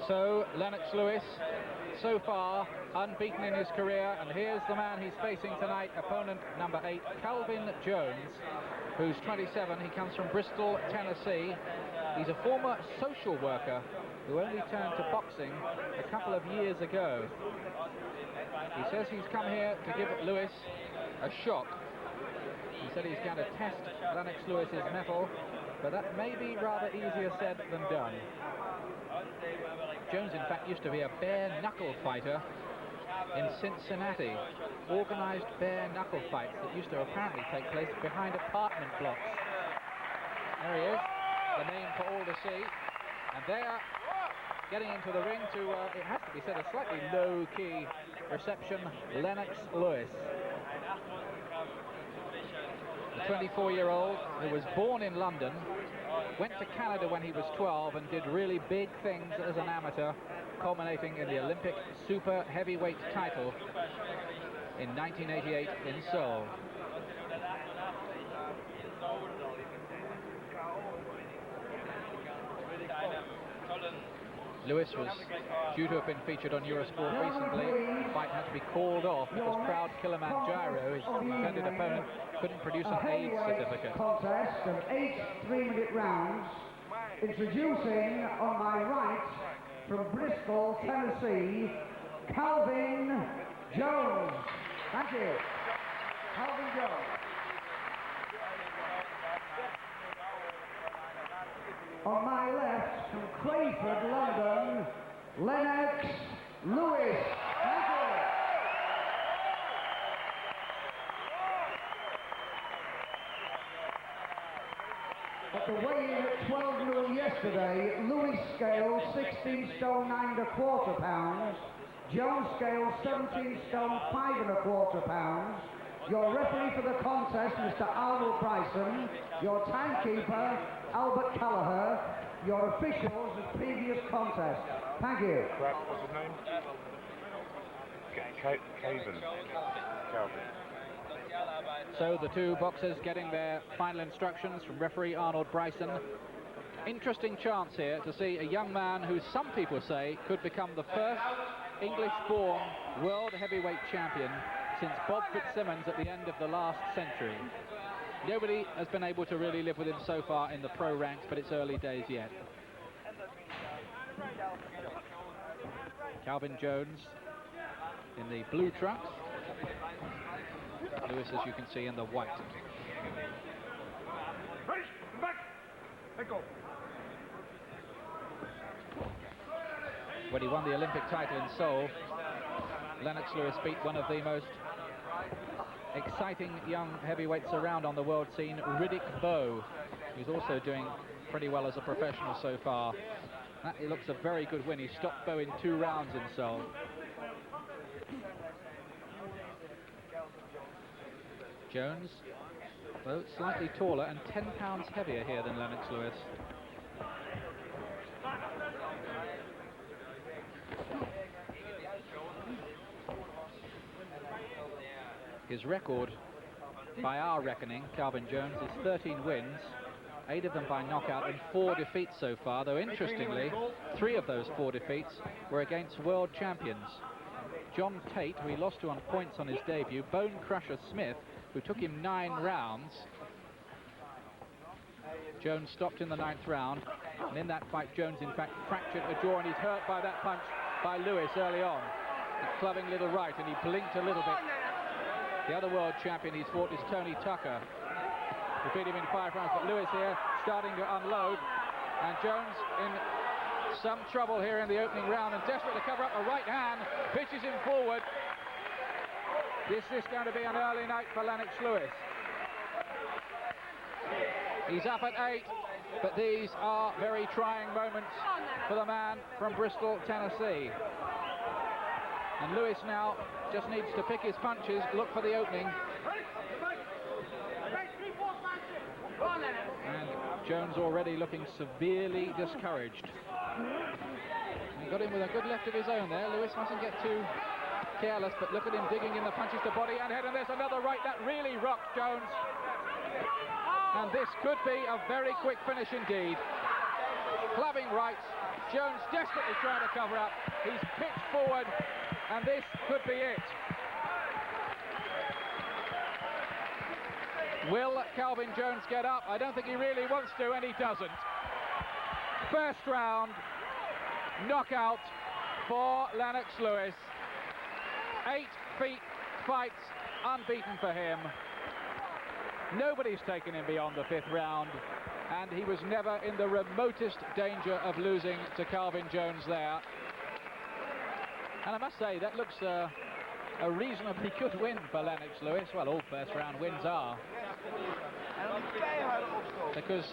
So Lennox Lewis, so far unbeaten in his career, and here's the man he's facing tonight, opponent number 8, Calvin Jones, who's 27. He comes from Bristol, Tennessee. He's a former social worker who only turned to boxing a couple of years ago. He says he's come here to give Lewis a shock. He said he's going to test Lennox Lewis's mettle, but that may be rather easier said than done. Jones, in fact, used to be a bare-knuckle fighter in Cincinnati. Organised bare-knuckle fights that used to apparently take place behind apartment blocks. There he is, the name for all to see. And there, getting into the ring to, it has to be said, a slightly low-key reception, Lennox Lewis. The 24-year-old who was born in London, went to Canada when he was 12 and did really big things as an amateur, culminating in the Olympic super heavyweight title in 1988 in Seoul. Lewis was due to have been featured on Eurosport recently. The fight had to be called off because proud Kilimanjaro, his intended opponent, couldn't produce an AIDS certificate. Contest of 8 3-minute rounds. Introducing on my right, from Bristol, Tennessee, Calvin Jones. Thank you. Calvin Jones. On my left, from Crayford, London, Lennox Lewis. Thank you. At the weigh-in at 12 noon yesterday, Lewis scaled 16 stone 9¼ pounds, Jones scaled 17 stone 5¼ pounds. Your referee for the contest, Mr. Arnold Bryson. Your timekeeper, Albert Callagher. Your officials of previous contest. Thank you. What's his name? Calvin. So the two boxers getting their final instructions from referee Arnold Bryson. Interesting chance here to see a young man who some people say could become the first English-born world heavyweight champion since Bob Fitzsimmons at the end of the last century. Nobody has been able to really live with him so far in the pro ranks, but it's early days yet. Calvin Jones in the blue trunks. Lewis, as you can see, in the white. Ready, back, let go. When he won the Olympic title in Seoul, Lennox Lewis beat one of the most exciting young heavyweights around on the world scene, Riddick Bowe, who's also doing pretty well as a professional so far. That looks a very good win. He stopped Bowe in 2 rounds in Seoul. Jones, though slightly taller and 10 pounds heavier here than Lennox Lewis. His record, by our reckoning, Calvin Jones, is 13 wins, 8 of them by knockout and 4 defeats so far, though interestingly, 3 of those 4 defeats were against world champions. John Tate, who he lost to on points on his debut, Bone Crusher Smith, who took him 9 rounds. Jones stopped in the 9th round, and in that fight Jones in fact fractured a jaw, and he's hurt by that punch by Lewis early on. That clubbing little right, and he blinked a little bit. The other world champion he's fought is Tony Tucker, who beat him in 5 rounds, but Lewis here starting to unload, and Jones in some trouble here in the opening round and desperate to cover up a right hand, pitches him forward. This is going to be an early night for Lennox Lewis. He's up at 8, but these are very trying moments for the man from Bristol, Tennessee. And Lewis now just needs to pick his punches, look for the opening. And Jones already looking severely discouraged. He got him with a good left of his own there. Lewis mustn't get too careless, but look at him digging in the punches to body and head, and there's another right that really rocked Jones. And this could be a very quick finish indeed. clubbing rights. Jones desperately trying to cover up. He's pitched forward, and this could be it. Will Calvin Jones get up? I don't think he really wants to, and he doesn't. First round, knockout for Lennox Lewis. 8 feet fights, unbeaten for him. Nobody's taken him beyond the 5th round, and he was never in the remotest danger of losing to Calvin Jones there. And I must say, that looks a reasonably good win for Lennox Lewis. Well, all first round wins are. Because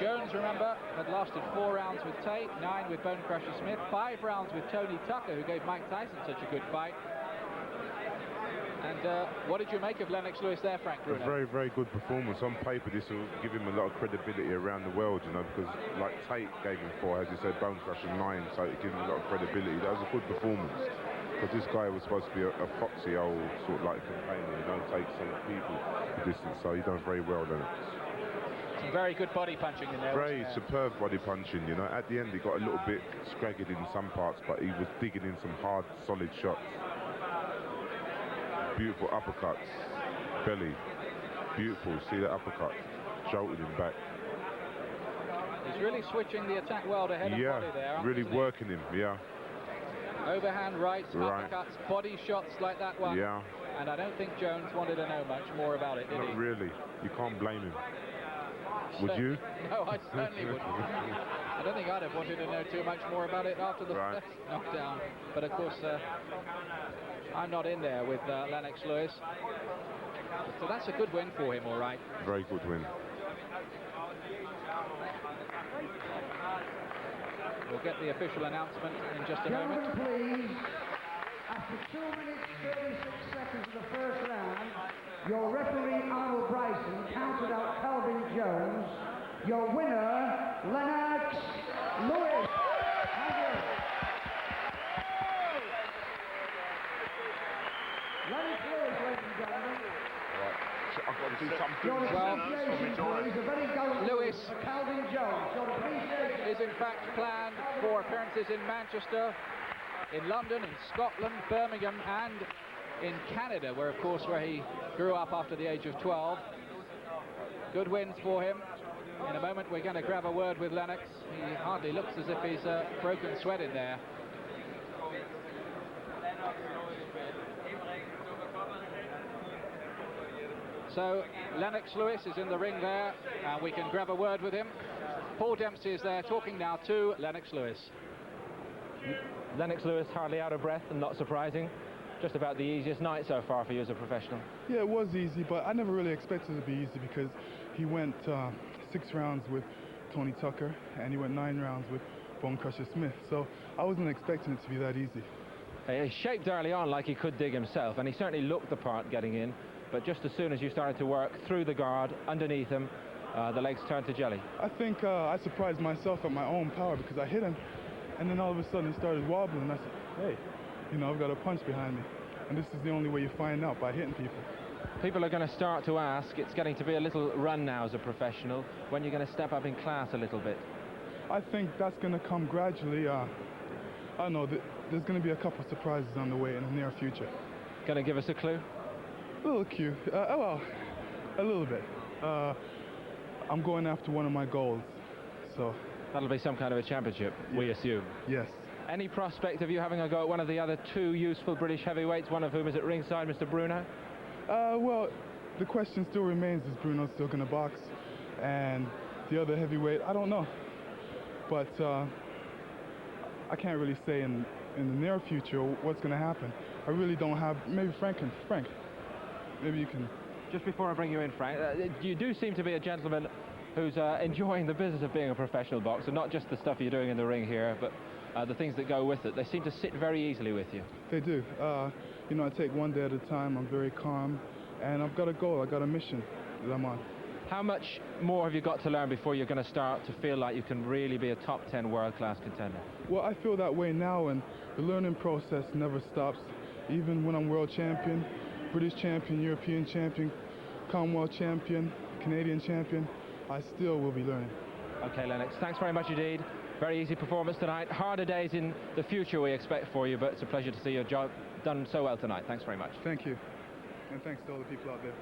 Jones, remember, had lasted 4 rounds with Tate, 9 with Bone Crusher Smith, 5 rounds with Tony Tucker, who gave Mike Tyson such a good fight. And what did you make of Lennox Lewis there, Frank Bruno? A very, very good performance. On paper, this will give him a lot of credibility around the world, you know, because like Tate gave him 4, as you said, Bone Crusher 9, so it gave him a lot of credibility. That was a good performance. Because this guy was supposed to be a foxy old sort of like campaigner. You don't take some people the distance, so he done very well, Lennox. Some very good body punching in there. Very superb body punching, you know. At the end, he got a little bit scragged in some parts, but he was digging in some hard, solid shots. Beautiful uppercuts, belly, beautiful. See that uppercut, jolted him back. He's really switching the attack well to head and body there. Really working him, yeah. Overhand rights, uppercuts, body shots like that one. Yeah. And I don't think Jones wanted to know much more about it, did he? Not really. You can't blame him. Would you? No, I certainly wouldn't. I don't think I'd have wanted to know too much more about it after the first knockdown. But of course, I'm not in there with Lennox Lewis. So that's a good win for him, all right. Very good win. We'll get the official announcement in just a moment. Gentlemen, please, after 2 minutes 36 seconds of the first round, your referee, Arnold Bryson, counted out Calvin Jones. Your winner, Lennox Lewis. Thank you. Lennox Lewis, ladies and gentlemen. I've got to do something. Your appreciation, please, a very gallant Lewis Calvin Jones. Your appreciation is in fact planned for appearances in Manchester, in London, in Scotland, Birmingham, and in Canada, where of course he grew up after the age of 12. Good wins for him. In a moment we're going to grab a word with Lennox. He hardly looks as if he's a broken sweat in there. So Lennox Lewis is in the ring there, and we can grab a word with him. Paul Dempsey is there talking now to Lennox Lewis. Lennox Lewis hardly out of breath, and not surprising. Just about the easiest night so far for you as a professional. Yeah, it was easy, but I never really expected it to be easy because he went 6 rounds with Tony Tucker and he went 9 rounds with Bone Crusher Smith. So I wasn't expecting it to be that easy. He shaped early on like he could dig himself, and he certainly looked the part getting in. But just as soon as you started to work through the guard, underneath him, the legs turned to jelly. I think I surprised myself at my own power because I hit him, and then all of a sudden he started wobbling, and I said, hey, you know, I've got a punch behind me. And this is the only way you find out, by hitting people. People are going to start to ask, it's getting to be a little run now as a professional, when you're going to step up in class a little bit. I think that's going to come gradually. I don't know, there's going to be a couple of surprises on the way in the near future. Going to give us a clue? A little cue. Well, a little bit. I'm going after one of my goals, so... That'll be some kind of a championship, we assume. Yes. Any prospect of you having a go at one of the other 2 useful British heavyweights, one of whom is at ringside, Mr. Bruno? Well, the question still remains, is Bruno still going to box? And the other heavyweight, I don't know. But I can't really say in the near future what's going to happen. I really don't have... Maybe Frank, maybe you can... Just before I bring you in, Frank, you do seem to be a gentleman who's enjoying the business of being a professional boxer, not just the stuff you're doing in the ring here, but the things that go with it. They seem to sit very easily with you. They do. You know, I take one day at a time. I'm very calm, and I've got a goal. I've got a mission that I'm on. How much more have you got to learn before you're going to start to feel like you can really be a top 10 world-class contender? Well, I feel that way now, and the learning process never stops. Even when I'm world champion, British champion, European champion, Commonwealth champion, Canadian champion, I still will be learning. Okay, Lennox, thanks very much indeed. Very easy performance tonight. Harder days in the future we expect for you, but it's a pleasure to see your job done so well tonight. Thanks very much. Thank you. And thanks to all the people out there.